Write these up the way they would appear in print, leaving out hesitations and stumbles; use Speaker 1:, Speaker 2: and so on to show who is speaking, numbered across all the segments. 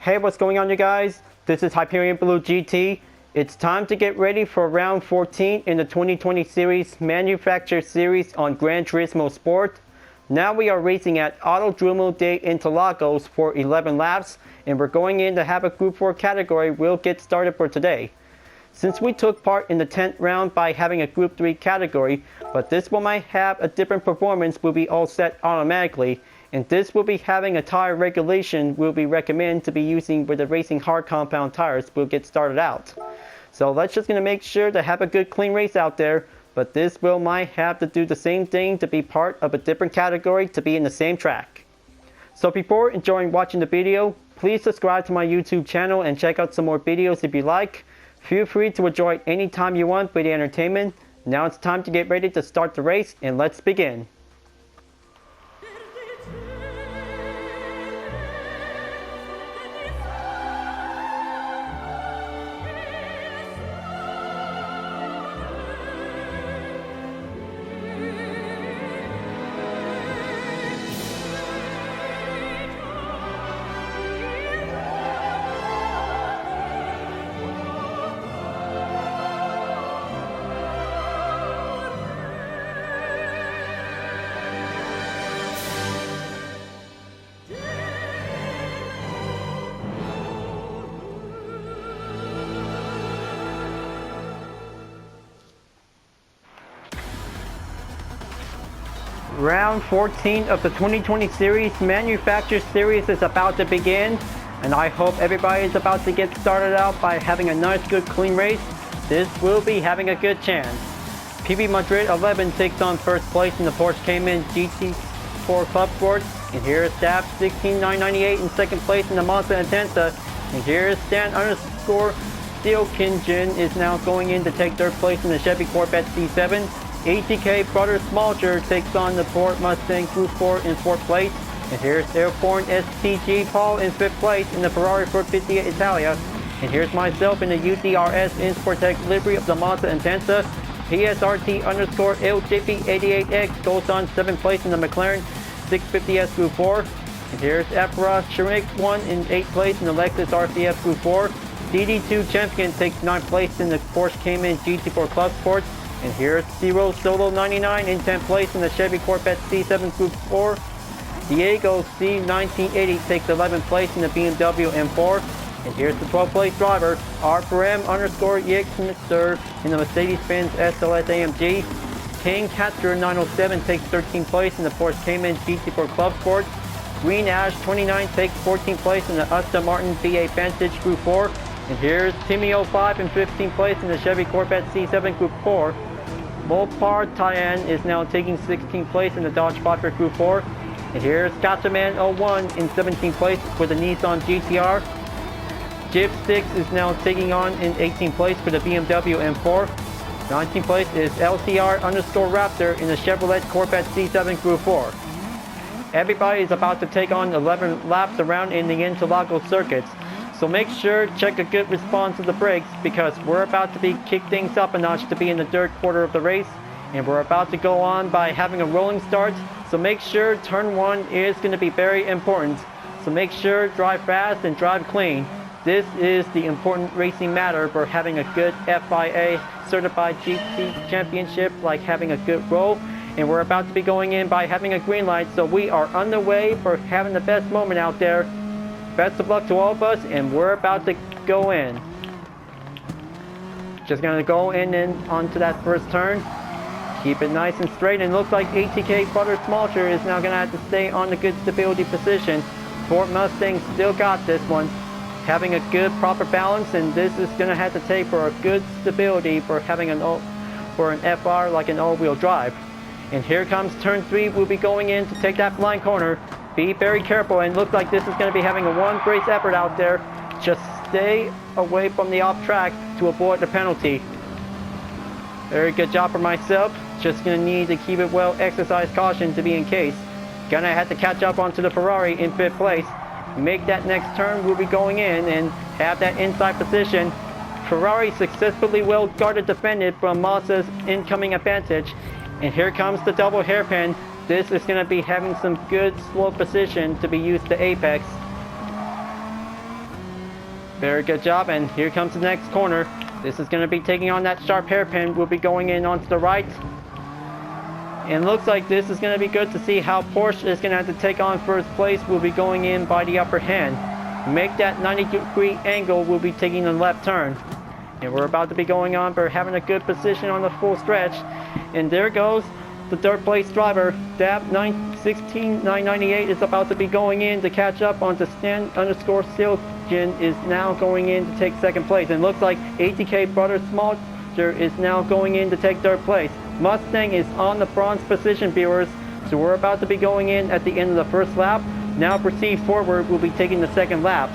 Speaker 1: Hey, what's going on, you guys? This is Hyperion-Blue-GT. It's time to get ready for round 14 in the 2020 series Manufacturer Series on Gran Turismo Sport. Now we are racing at Autodrumo de Interlagos for 11 laps, and we're going in to have a Group 4 category. We'll get started for today. Since we took part in the 10th round by having a Group 3 category, but this one might have a different performance, will be all set automatically. And this will be having a tire regulation we'll be recommend to be using with the racing hard compound tires. We'll get started out. So let's just gonna make sure to have a good clean race out there, but this will might have to do the same thing to be part of a different category to be in the same track. So before enjoying watching the video, please subscribe to my YouTube channel and check out some more videos if you like. Feel free to enjoy it anytime you want with the entertainment. Now it's time to get ready to start the race, and let's begin. Round 14 of the 2020 series Manufacturer Series is about to begin, and I hope everybody is about to get started out by having a nice good clean race. This will be having a good chance. PB Madrid 11 takes on first place in the Porsche Cayman GT4 Club Sport, and here is Stab 16998 in second place in the Monza Intensa, and here is Stan underscore Steelkingen is now going in to take third place in the Chevy Corvette C7. ATK Brother Smalcher takes on the Ford Mustang Group 4 in 4th place. And here's Airborne STG Paul in 5th place in the Ferrari 458 Italia. And here's myself in the UDRS Insportec livery of the Monza Intensa. PSRT underscore LJP88X goes on 7th place in the McLaren 650S Group 4. And here's Afra Shirik 1 in 8th place in the Lexus RCF Group 4. DD2 Champion takes 9th place in the Porsche Cayman GT4 Club Sports. And here's Zero Solo 99 in 10th place in the Chevy Corvette C7 Group 4. Diego C1980 takes 11th place in the BMW M4. And here's the 12th place driver, R4M underscore Yixmr in the Mercedes-Benz SLS AMG. King Catcher 907 takes 13th place in the Porsche Cayman GT4 Club Sport. Green Ash 29 takes 14th place in the Aston Martin V8 Vantage Group 4. And here's Timmy 05 in 15th place in the Chevy Corvette C7 Group 4. Mopar Tyan is now taking 16th place in the Dodge Viper Group 4. And here's Gotchaman 01 in 17th place with the Nissan GTR. Jib 6 is now taking on in 18th place for the BMW M4. 19th place is LCR underscore Raptor in the Chevrolet Corvette C7 Group 4. Everybody is about to take on 11 laps around in the Interlagos circuits. So make sure to check a good response to the brakes, because we're about to be kick things up a notch to be in the third quarter of the race, and we're about to go on by having a rolling start. So make sure turn 1 is going to be very important. So make sure drive fast and drive clean. This is the important racing matter for having a good FIA certified GT championship, like having a good roll. And we're about to be going in by having a green light, so we are on the way for having the best moment out there. Best of luck to all of us, and we're about to go in. Just gonna go in and onto that first turn. Keep it nice and straight, and looks like ATK Brother Smalcher is now gonna have to stay on the good stability position. Ford Mustang still got this one, having a good proper balance, and this is gonna have to take for a good stability for having an FR like an all-wheel drive. And here comes turn 3. We'll be going in to take that blind corner. Be very careful, and looks like this is going to be having a one great effort out there. Just stay away from the off track to avoid the penalty. Very good job for myself. Just going to need to keep it well exercise caution to be in case. Gonna have to catch up onto the Ferrari in 5th place. Make that next turn. We'll be going in and have that inside position. Ferrari successfully well guarded defended from Mazda's incoming advantage. And here comes the double hairpin. This is going to be having some good slow position to be used to apex. Very good job, and here comes the next corner. This is going to be taking on that sharp hairpin. We'll be going in onto the right. And looks like this is going to be good to see how Porsche is going to have to take on first place. We'll be going in by the upper hand. Make that 90-degree angle. We'll be taking the left turn. And we're about to be going on. We're having a good position on the full stretch. And there goes the third place driver. DAB 998 is about to be going in to catch up onto Stan_Silgen is now going in to take second place. And looks like ATK Brother Smalter is now going in to take third place. Mustang is on the bronze position, viewers. So we're about to be going in at the end of the first lap. Now proceed forward. We'll be taking the second lap.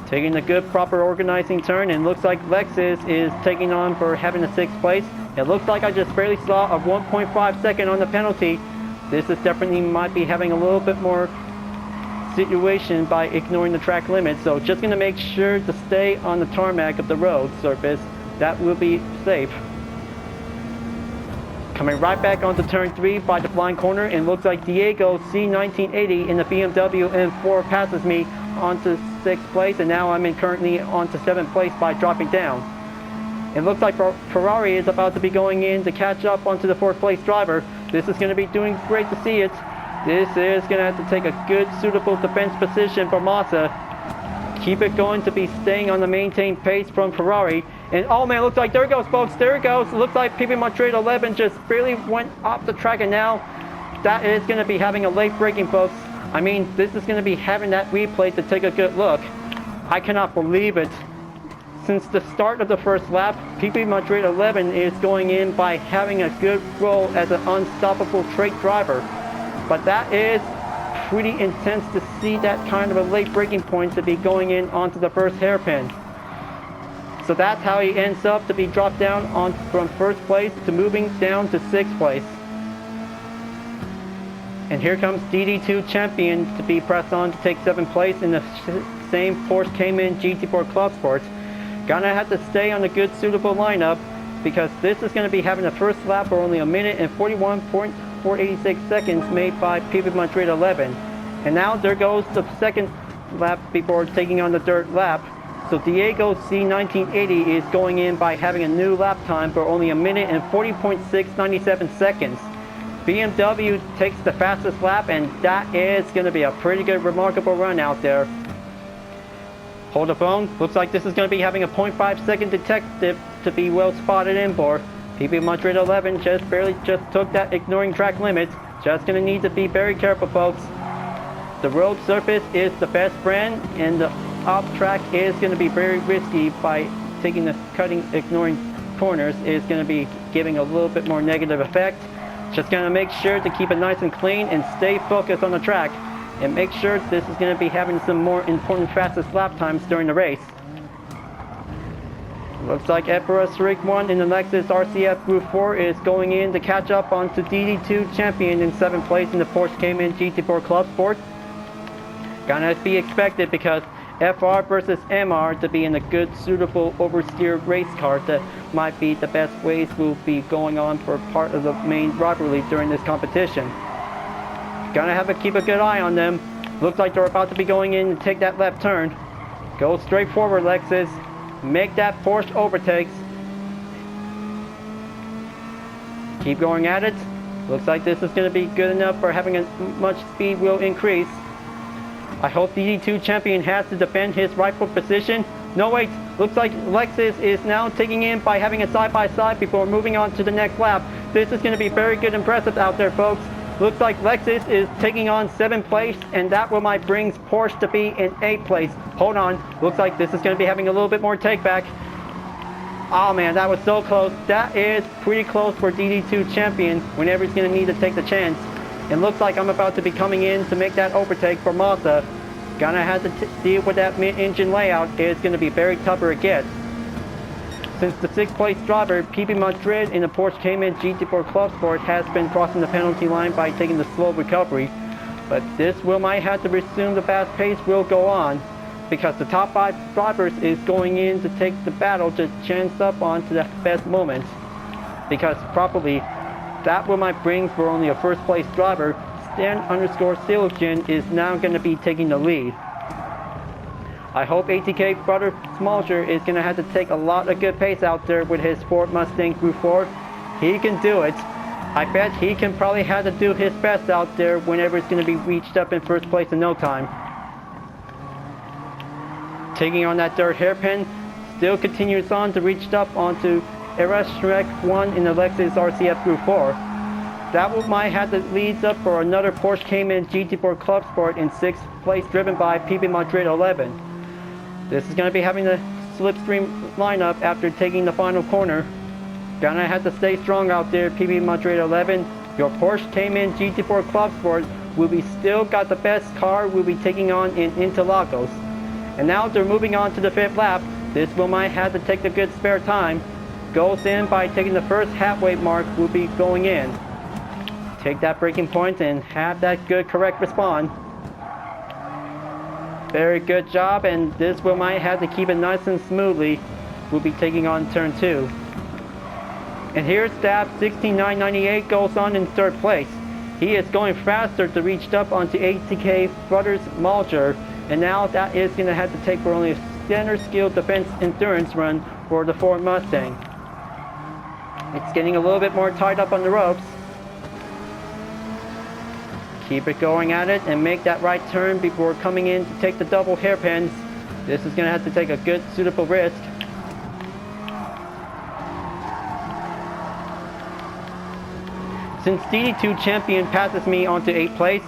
Speaker 1: Taking a good, proper organizing turn, and looks like Lexus is taking on for having the sixth place. It looks like I just barely saw a 1.5 second on the penalty. This is definitely might be having a little bit more situation by ignoring the track limit. So just going to make sure to stay on the tarmac of the road surface. That will be safe. Coming right back onto turn 3 by the blind corner, and looks like Diego C1980 in the BMW M4 passes me onto 6th place, and now I'm currently onto 7th place by dropping down. It looks like Ferrari is about to be going in to catch up onto the 4th place driver. This is going to be doing great to see it. This is going to have to take a good, suitable defense position for Massa. Keep it going to be staying on the maintained pace from Ferrari. And oh man, looks like there it goes, folks. There it goes. It looks like PP Madrid 11 just barely went off the track, and now that is going to be having a late braking, folks. I mean, this is going to be having that replay to take a good look. I cannot believe it. Since the start of the first lap, PP Madrid 11 is going in by having a good role as an unstoppable trait driver. But that is pretty intense to see that kind of a late braking point to be going in onto the first hairpin. So that's how he ends up to be dropped down from 1st place to moving down to 6th place. And here comes DD2 champion to be pressed on to take 7th place in the same Porsche Cayman GT4 Club Sports. Gonna have to stay on a good suitable lineup because this is gonna be having the first lap for only 1 minute and 41.486 seconds made by PP Madrid 11. And now there goes the second lap before taking on the third lap. So Diego C1980 is going in by having a new lap time for only 1 minute and 40.697 seconds. BMW takes the fastest lap, and that is going to be a pretty good, remarkable run out there. Hold the phone. Looks like this is going to be having a 0.5 second detective to be well spotted in for. PP Madrid 11 just barely took that ignoring track limits. Just going to need to be very careful, folks. The road surface is the best friend, and the off track is going to be very risky by taking the ignoring corners is going to be giving a little bit more negative effect. Just going to make sure to keep it nice and clean and stay focused on the track, and make sure this is going to be having some more important fastest lap times during the race. Looks like Eperas Rig 1 in the Lexus RCF Group 4 is going in to catch up onto DD2 champion in 7th place in the Porsche Cayman GT4 Club Sport. Gonna be expected because FR versus MR to be in a good, suitable, oversteered race car that might be the best ways will be going on for part of the main rivalry during this competition. Gonna have to keep a good eye on them. Looks like they're about to be going in to take that left turn. Go straight forward, Lexus. Make that Porsche overtakes. Keep going at it. Looks like this is going to be good enough for having as much speed will increase. I hope DD2 champion has to defend his rightful position. No, wait. Looks like Lexus is now taking in by having a side-by-side before moving on to the next lap. This is going to be very good, impressive out there, folks. Looks like Lexus is taking on 7th place, and that will might brings Porsche to be in 8th place. Hold on. Looks like this is going to be having a little bit more take back. Oh man, that was so close. That is pretty close for DD2 champion whenever he's going to need to take the chance. It looks like I'm about to be coming in to make that overtake for Mazda. Gonna have to deal with that mid-engine layout. It's going to be very tougher to get. Since the 6th place driver, PP Madrid in the Porsche Cayman GT4 Club Sport has been crossing the penalty line by taking the slow recovery. But this might have to resume the fast pace will go on, because the top 5 drivers is going in to take the battle to chance up onto the best moments. Because probably that might bring for only a 1st place driver, Stan_Silgen is now going to be taking the lead. I hope ATK brother Smolger is going to have to take a lot of good pace out there with his Ford Mustang Group 4. He can do it. I bet he can probably have to do his best out there whenever it's going to be reached up in first place in no time. Taking on that dirt hairpin, still continues on to reach up onto RS Shrek 1 in the Lexus RCF Group 4. That might have to lead up for another Porsche Cayman GT4 Club Sport in 6th place, driven by PB Madrid 11. This is going to be having the slipstream lineup after taking the final corner. Gonna have to stay strong out there, PB Madrid 11. Your Porsche Cayman GT4 Club Sport will be still got the best car will be taking on in Interlagos. And now they're moving on to the 5th lap. This will might have to take a good spare time. Goes in by taking the first halfway mark, will be going in. Take that braking point and have that good correct respawn. Very good job, and this will might have to keep it nice and smoothly. We'll be taking on turn 2. And here's Stab 16998 goes on in 3rd place. He is going faster to reach up onto ATK Brothers Malger, and now that is going to have to take for only a standard skill defense endurance run for the Ford Mustang. It's getting a little bit more tied up on the ropes. Keep it going at it and make that right turn before coming in to take the double hairpins. This is going to have to take a good suitable risk. Since DD2 champion passes me onto 8th place,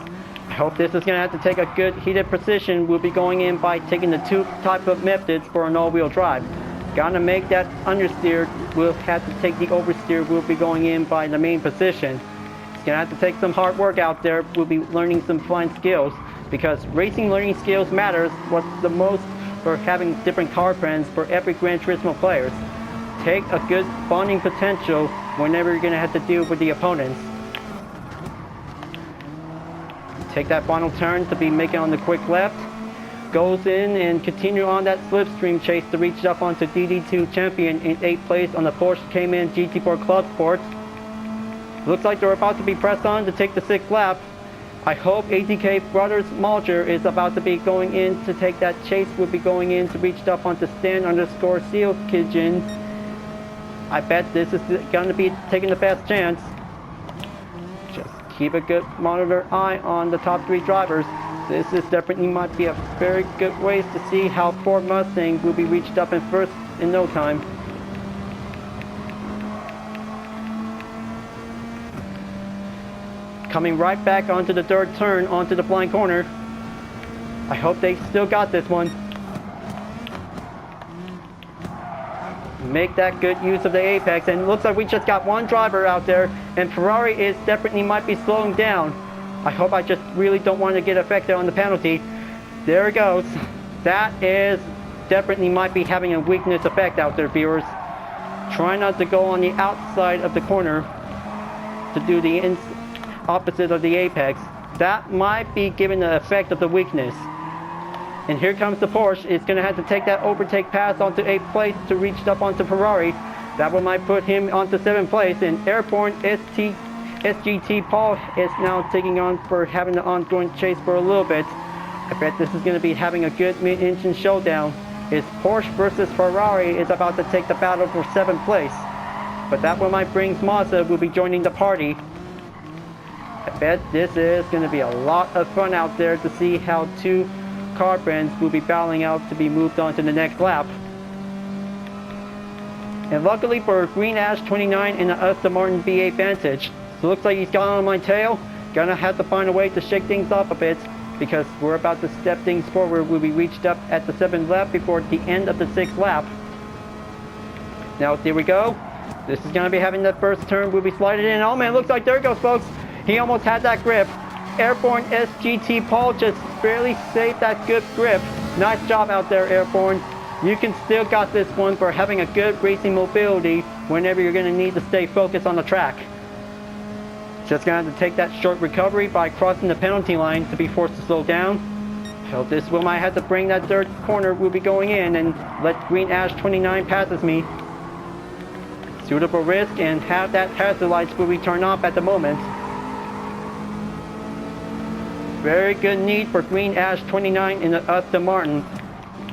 Speaker 1: I hope this is going to have to take a good heated position. We'll be going in by taking the 2 type of methods for an all-wheel drive. Gonna make that understeer. We'll have to take the oversteer. We'll be going in by the main position. It's gonna have to take some hard work out there. We'll be learning some fine skills because racing learning skills matters what's the most for having different car friends for every Gran Turismo players. Take a good bonding potential whenever you're gonna have to deal with the opponents. Take that final turn to be making on the quick left. Goes in and continue on that slipstream chase to reach up onto DD2 champion in 8th place on the Porsche Cayman GT4 Club Sport. Looks like they're about to be pressed on to take the 6th lap. I hope ATK Brothers Malger is about to be going in to take that chase. Will be going in to reach up onto Stan_Seal Kitchen. I bet this is going to be taking the best chance. Just keep a good monitor eye on the top 3 drivers. This is definitely might be a very good way to see how Ford Mustang will be reached up in first in no time. Coming right back onto the 3rd turn onto the blind corner. I hope they still got this one. Make that good use of the apex, and it looks like we just got 1 driver out there, and Ferrari is definitely might be slowing down. I hope I just really don't want to get affected on the penalty. There it goes. That is definitely might be having a weakness effect out there, viewers. Try not to go on the outside of the corner to do the opposite of the apex. That might be giving the effect of the weakness. And here comes the Porsche. It's going to have to take that overtake pass onto 8th place to reach up onto Ferrari. That one might put him onto 7th place. And Airborne SGT Paul is now taking on for having the ongoing chase for a little bit. I bet this is going to be having a good mid-engine showdown. It's Porsche versus Ferrari is about to take the battle for 7th place. But that one might bring Mazda will be joining the party. I bet this is going to be a lot of fun out there to see how 2 car brands will be battling out to be moved on to the next lap. And luckily for Green Ash 29 in the Aston Martin V8 Vantage, so looks like he's got on my tail. Gonna have to find a way to shake things up a bit because we're about to step things forward. We'll be reached up at the 7th lap before the end of the 6th lap. Now there we go. This is gonna be having that first turn. We'll be sliding in. Oh man, looks like there it goes, folks. He almost had that grip. Airborne SGT Paul just barely saved that good grip. Nice job out there, Airborne. You can still got this one for having a good racing mobility whenever you're going to need to stay focused on the track. Just going to have to take that short recovery by crossing the penalty line to be forced to slow down. Hope this will might have to bring that 3rd corner. We'll be going in and let Green Ash 29 passes me. Suitable risk and have that hazard lights will be turned off at the moment. Very good need for Green Ash 29 in the Aston Martin.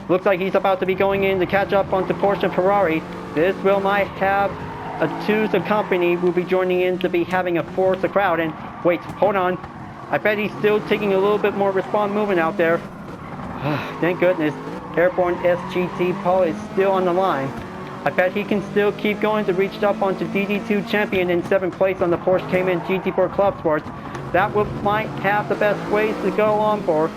Speaker 1: Looks like he's about to be going in to catch up onto Porsche and Ferrari. This will might have a twos company will be joining in to be having a force a crowd. And wait, hold on. I bet he's still taking a little bit more respawn movement out there. Thank goodness. Airborne SGT Paul is still on the line. I bet he can still keep going to reach up onto DD2 champion in 7th place on the Porsche Cayman GT4 Club Sports. That might have the best ways to go on for.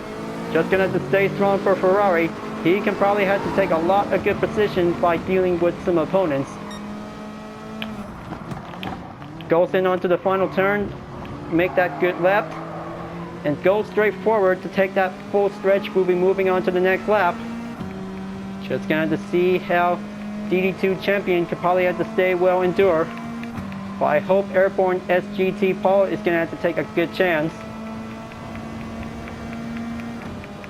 Speaker 1: Just gonna have to stay strong for Ferrari. He can probably have to take a lot of good positions by dealing with some opponents. Goes in onto the final turn, make that good left, and go straight forward to take that full stretch. We'll be moving on to the next lap. Just gonna have to see how DD2 champion could probably have to stay well endure. But I hope Airborne SGT Paul is gonna have to take a good chance.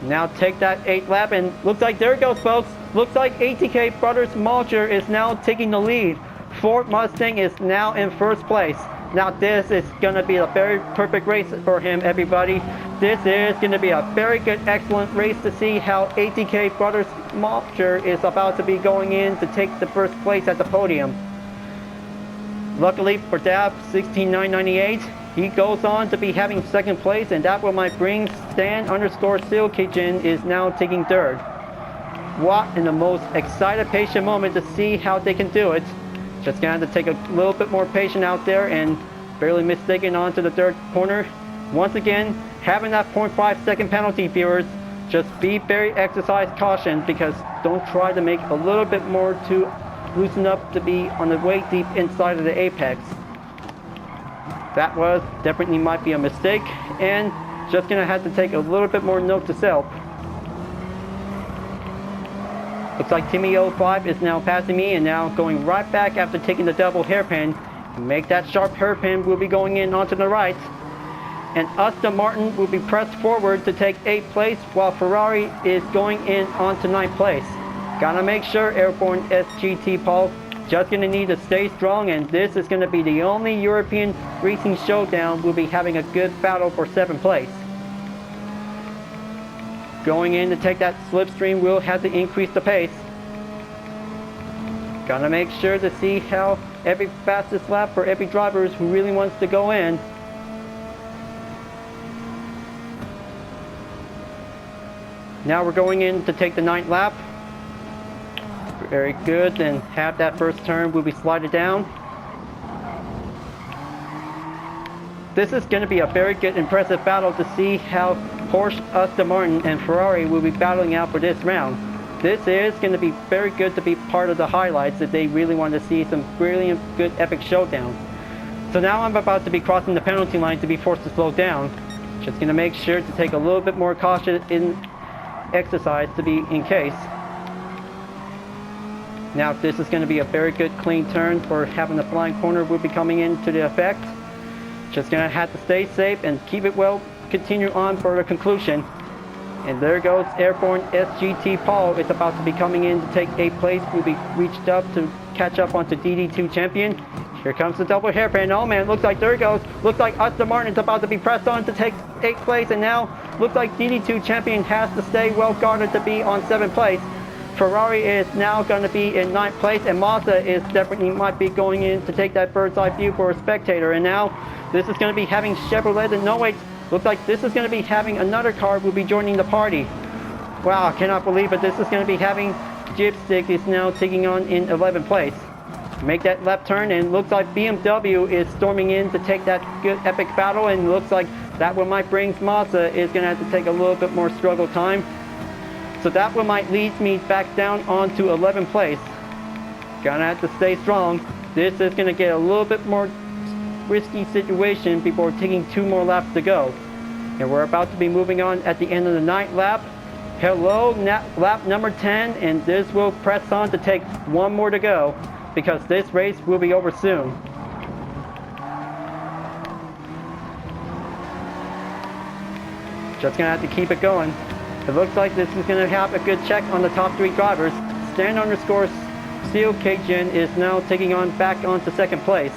Speaker 1: Now take that 8th lap, and looks like there it goes, folks. Looks like ATK Brothers Mulcher is now taking the lead. Ford Mustang is now in 1st place. Now this is going to be a very perfect race for him, everybody. This is going to be a very good, excellent race to see how ATK Brothers Mulcher is about to be going in to take the 1st place at the podium. Luckily for Dab 16998, he goes on to be having 2nd place, and that will might bring Stan_Silkagin is now taking 3rd. What in the most excited, patient moment to see how they can do it. Just gonna have to take a little bit more patience out there and barely mistaken onto the 3rd corner. Once again, having that 0.5 second penalty, viewers. Just be very exercise caution, because don't try to make a little bit more to loosen up to be on the way deep inside of the apex. That was definitely might be a mistake, and just gonna have to take a little bit more note to self. Looks like Timmy05 is now passing me and now going right back after taking the double hairpin. Make that sharp hairpin will be going in onto the right. And Aston Martin will be pressed forward to take 8th place, while Ferrari is going in onto 9th place. Gotta make sure Airborne SGT Paul just gonna need to stay strong, and this is gonna be the only European racing showdown we'll be having a good battle for 7th place. Going in to take that slipstream will have to increase the pace. Gotta make sure to see how every fastest lap for every driver who really wants to go in. Now we're going in to take the 9th lap. Very good, then have that 1st turn will be slided down. This is going to be a very good, impressive battle to see how Porsche, Aston Martin, and Ferrari will be battling out for this round. This is going to be very good to be part of the highlights if they really want to see some brilliant, good, epic showdown. So now I'm about to be crossing the penalty line to be forced to slow down. Just going to make sure to take a little bit more caution in exercise to be in case. Now this is going to be a very good clean turn for having the flying corner will be coming into the effect. Just going to have to stay safe and keep it well, continue on for the conclusion. And there goes Airborne SGT Paul. It's about to be coming in to take 8th place. Will be reached up to catch up onto DD2 champion. Here comes the double hairpin. Oh man, looks like there it goes. Looks like Aston Martin is about to be pressed on to take 8th place, and now looks like DD2 champion has to stay well guarded to be on 7th place. Ferrari is now going to be in 9th place, and Mazda is definitely might be going in to take that bird's eye view for a spectator. And now this is going to be having Chevrolet, and no wait, looks like this is going to be having another car will be joining the party. Wow, I cannot believe it. This is going to be having Gypstick is now taking on in 11th place. Make that left turn, and looks like BMW is storming in to take that good epic battle, and looks like that one might bring Mazda is going to have to take a little bit more struggle time. So that one might lead me back down onto 11th place. Gonna have to stay strong. This is gonna get a little bit more risky situation before taking 2 more laps to go. And we're about to be moving on at the end of the 9th lap. Hello, lap number 10, and this will press on to take 1 more to go, because this race will be over soon. Just gonna have to keep it going. It looks like this is going to have a good check on the top 3 drivers. Stan_Silkagin is now taking on back onto 2nd place.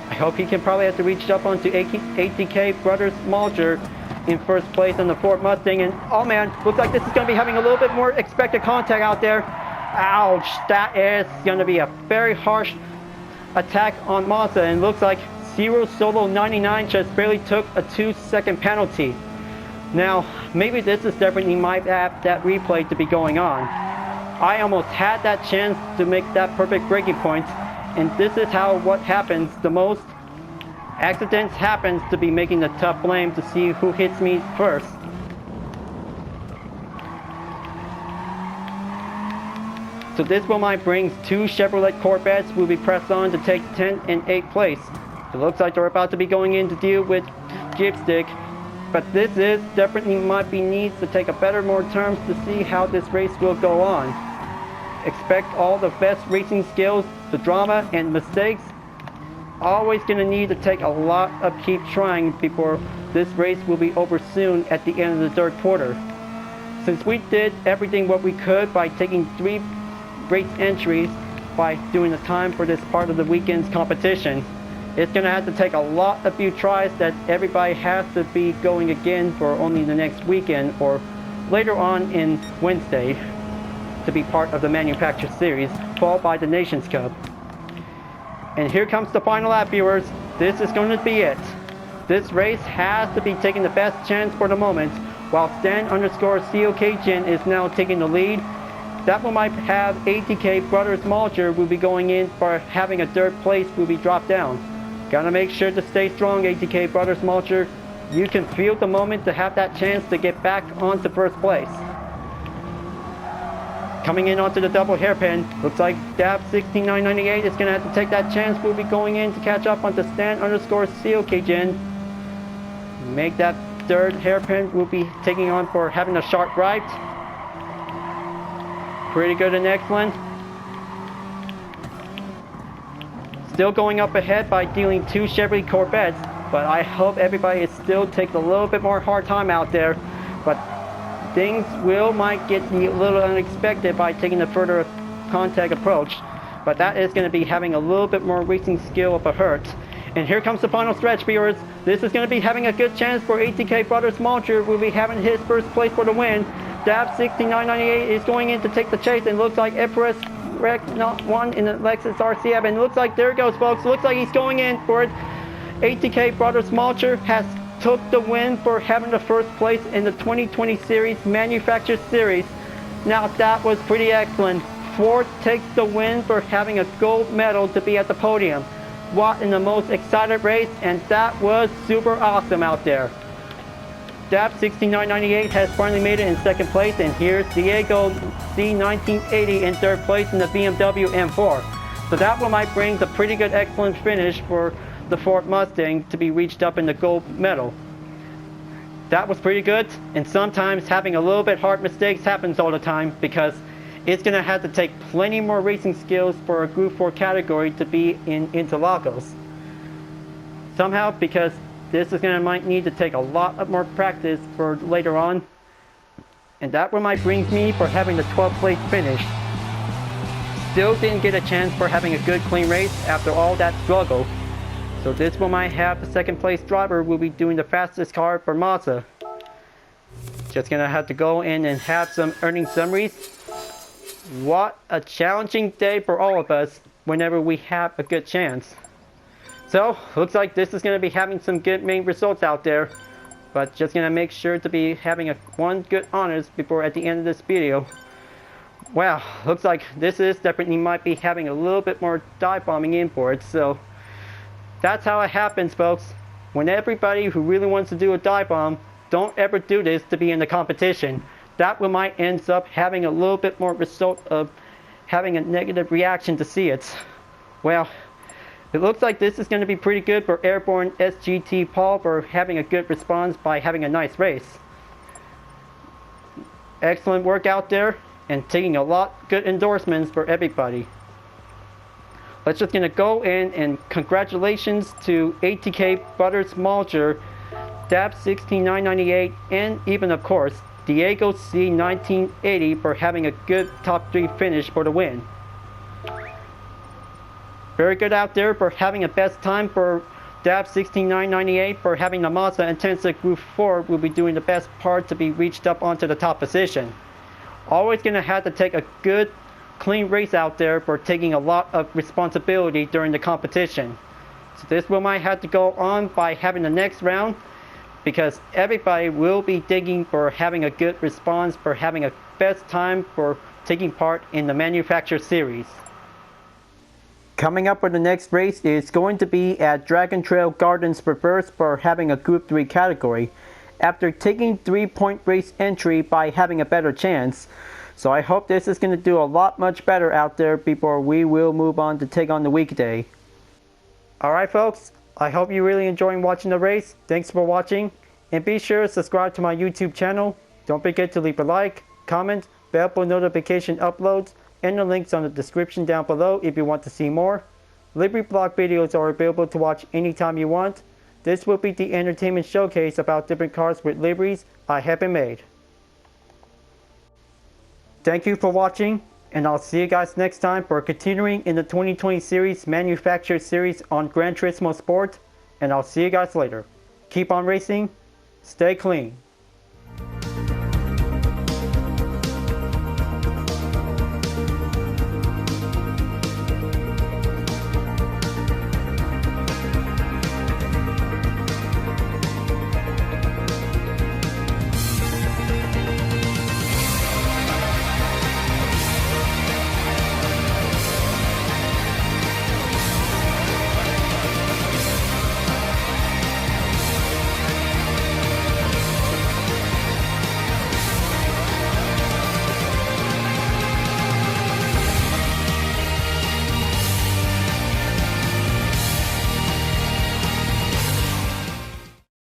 Speaker 1: I hope he can probably have to reach up onto ATK Brothers Mulcher in first place on the Ford Mustang. And oh man, looks like this is going to be having a little bit more expected contact out there. Ouch, that is going to be a very harsh attack on Mazda, and looks like Zero Solo 99 just barely took a 2-second penalty. Now, maybe this is definitely might have that replay to be going on. I almost had that chance to make that perfect braking point, and this is how what happens. The most accidents happens to be making the tough blame to see who hits me first. So this one might brings 2 Chevrolet Corvettes will be pressed on to take 10th and 8th place. It looks like they're about to be going in to deal with Gypstick, but this is definitely might be needs to take a better more terms to see how this race will go on. Expect all the best racing skills, the drama and mistakes. Always gonna need to take a lot of keep trying before this race will be over soon at the end of the third quarter. Since we did everything what we could by taking 3 race entries by doing the time for this part of the weekend's competition, it's going to have to take a lot of few tries that everybody has to be going again for only the next weekend or later on in Wednesday to be part of the Manufacturer Series, followed by the Nations Cup. And here comes the final lap, viewers. This is going to be it. This race has to be taking the best chance for the moment, while Stan_COK Jin is now taking the lead. That one might have ATK Brothers Malcher will be going in for having a third place will be dropped down. Gotta make sure to stay strong, ATK Brothers Malcher. You can feel the moment to have that chance to get back onto first place. Coming in onto the double hairpin, looks like Dab 16998 is gonna have to take that chance. We'll be going in to catch up onto Stan_COK Jin. Make that third hairpin. We'll be taking on for having a sharp right. Pretty good and excellent. Still going up ahead by dealing 2 Chevrolet Corvettes, but I hope everybody is still taking a little bit more hard time out there. But things might get a little unexpected by taking the further contact approach. But that is going to be having a little bit more racing skill of a hurt. And here comes the final stretch, viewers. This is going to be having a good chance for ATK Brothers Malcher. Will be having his first place for the win. Dab 6998 is going in to take the chase, and looks like Empress Rec not one in the Lexus RCF, and looks like there goes, folks. Looks like he's going in for it. ATK Brothers Malcher has took the win for having the first place in the 2020 series Manufacturer Series. Now that was pretty excellent. Ford takes the win for having a gold medal to be at the podium. What in the most excited race, and that was super awesome out there. Dab 6998 has finally made it in second place, and here's Diego C1980 in third place in the BMW M4. So that one might bring the pretty good excellent finish for the Ford Mustang to be reached up in the gold medal. That was pretty good, and sometimes having a little bit hard mistakes happens all the time, because it's going to have to take plenty more racing skills for a Group 4 category to be in Interlagos. Somehow, because this is going to might need to take a lot of more practice for later on. And that one might brings me for having the 12th place finish. Still didn't get a chance for having a good clean race after all that struggle. So this one might have the second place driver will be doing the fastest car for Mazda. Just gonna have to go in and have some earning summaries. What a challenging day for all of us whenever we have a good chance. So, looks like this is going to be having some good main results out there. But just going to make sure to be having one good honors before at the end of this video. Wow, looks like this is definitely might be having a little bit more dive bombing in for it. So, that's how it happens, folks. When everybody who really wants to do a dive bomb, don't ever do this to be in the competition. That one might end up having a little bit more result of having a negative reaction to see it. Well, it looks like this is going to be pretty good for Airborne SGT Paul for having a good response by having a nice race. Excellent work out there, and taking a lot good endorsements for everybody. Let's just going to go in and congratulations to ATK Brothers Malcher, Dab 16998, and even of course Diego C1980 for having a good top 3 finish for the win. Very good out there for having a best time for DAP 16998 for having the Mazda Intensa Group 4 will be doing the best part to be reached up onto the top position. Always going to have to take a good clean race out there for taking a lot of responsibility during the competition. So this one might have to go on by having the next round, because everybody will be digging for having a good response, for having a best time for taking part in the Manufacturer Series. Coming up for the next race is going to be at Dragon Trail Gardens Reverse for having a Group 3 category, after taking 3-point race entry by having a better chance. So I hope this is going to do a lot much better out there before we will move on to take on the weekday. Alright folks, I hope you're really enjoying watching the race. Thanks for watching, and be sure to subscribe to my YouTube channel. Don't forget to leave a like, comment, bell for notification uploads, and the links on the description down below if you want to see more. Livery Blog videos are available to watch anytime you want. This will be the entertainment showcase about different cars with liveries I have been made. Thank you for watching, and I'll see you guys next time for continuing in the 2020 series Manufacturer Series on Gran Turismo Sport, and I'll see you guys later. Keep on racing, stay clean.